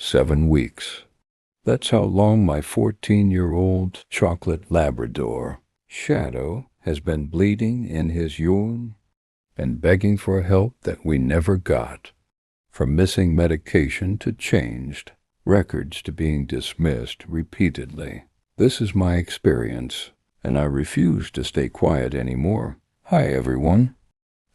7 weeks. That's how long my 14-year-old chocolate Labrador, Shadow, has been bleeding in his urine and begging for help that we never got. From missing medication to changed records to being dismissed repeatedly. This is my experience, and I refuse to stay quiet anymore. Hi, everyone.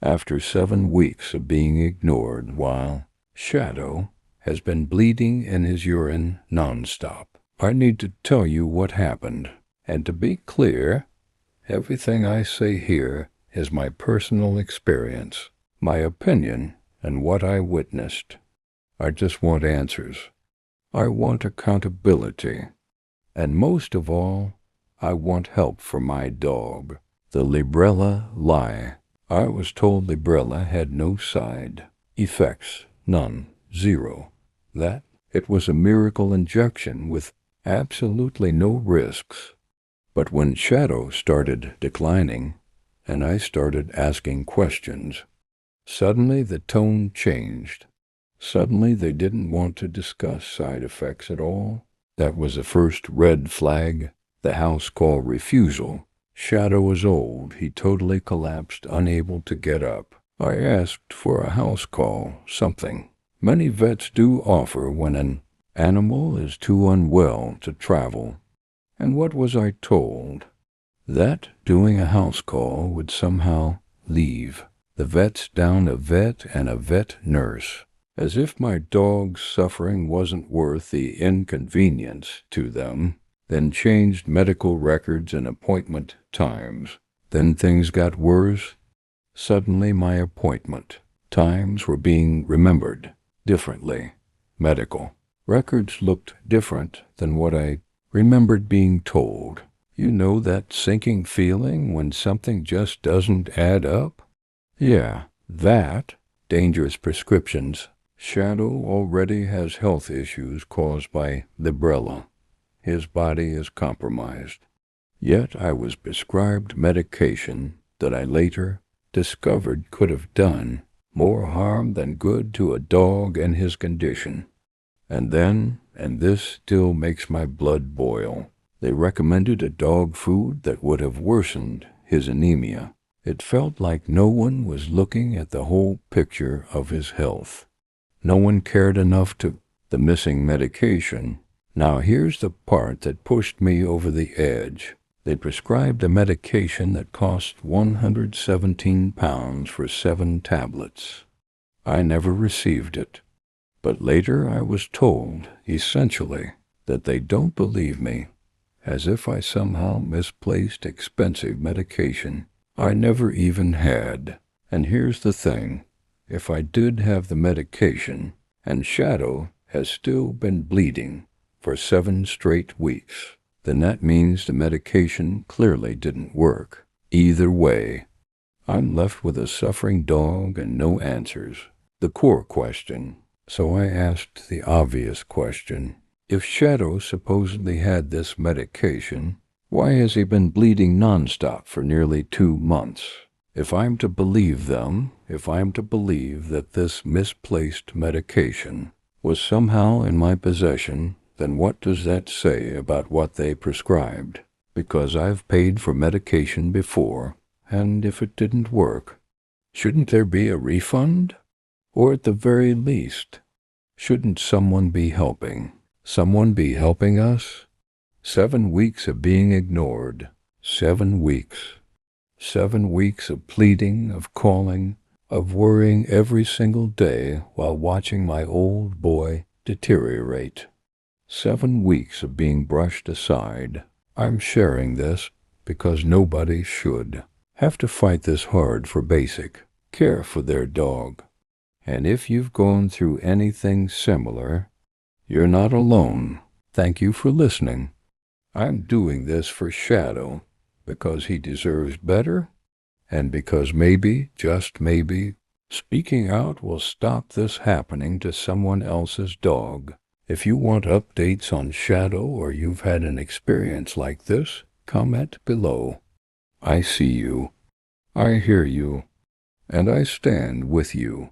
After 7 weeks of being ignored while Shadow has been bleeding in his urine nonstop, I need to tell you what happened. And to be clear, everything I say here is my personal experience, my opinion, and what I witnessed. I just want answers. I want accountability. And most of all, I want help for my dog. The Librela lie. I was told Librela had no side effects, none, zero. That it was a miracle injection with absolutely no risks. But when Shadow started declining, and I started asking questions, suddenly the tone changed. Suddenly they didn't want to discuss side effects at all. That was the first red flag, the house call refusal. Shadow was old. He totally collapsed, unable to get up. I asked for a house call, something many vets do offer when an animal is too unwell to travel. And what was I told? That doing a house call would somehow leave the vets down a vet and a vet nurse, as if my dog's suffering wasn't worth the inconvenience to them. Then changed medical records and appointment times. Then things got worse. Suddenly my appointment times were being remembered differently. Medical records looked different than what I remembered being told. You know that sinking feeling when something just doesn't add up? Yeah, that. Dangerous prescriptions. Shadow already has health issues caused by Librela. His body is compromised. Yet I was prescribed medication that I later discovered could have done more harm than good to a dog in his condition. And then, and this still makes my blood boil, they recommended a dog food that would have worsened his anemia. It felt like no one was looking at the whole picture of his health. No one cared enough to the missing medication. Now here's the part that pushed me over the edge. They prescribed a medication that cost £117 for 7 tablets. I never received it. But later I was told, essentially, that they don't believe me, as if I somehow misplaced expensive medication I never even had. And here's the thing. If I did have the medication, and Shadow has still been bleeding for 7 straight weeks, then that means the medication clearly didn't work. Either way, I'm left with a suffering dog and no answers. The core question. So I asked the obvious question. If Shadow supposedly had this medication, why has he been bleeding nonstop for nearly 2 months? If I'm to believe them, if I'm to believe that this misplaced medication was somehow in my possession, then what does that say about what they prescribed? Because I've paid for medication before, and if it didn't work, shouldn't there be a refund? Or at the very least, shouldn't someone be helping? Someone be helping us? 7 weeks of being ignored. 7 weeks. 7 weeks of pleading, of calling, of worrying every single day while watching my old boy deteriorate. 7 weeks of being brushed aside. I'm sharing this because nobody should have to fight this hard for basic care for their dog. And if you've gone through anything similar, you're not alone. Thank you for listening. I'm doing this for Shadow because he deserves better, and because maybe, just maybe, speaking out will stop this happening to someone else's dog. If you want updates on Shadow or you've had an experience like this, comment below. I see you, I hear you, and I stand with you.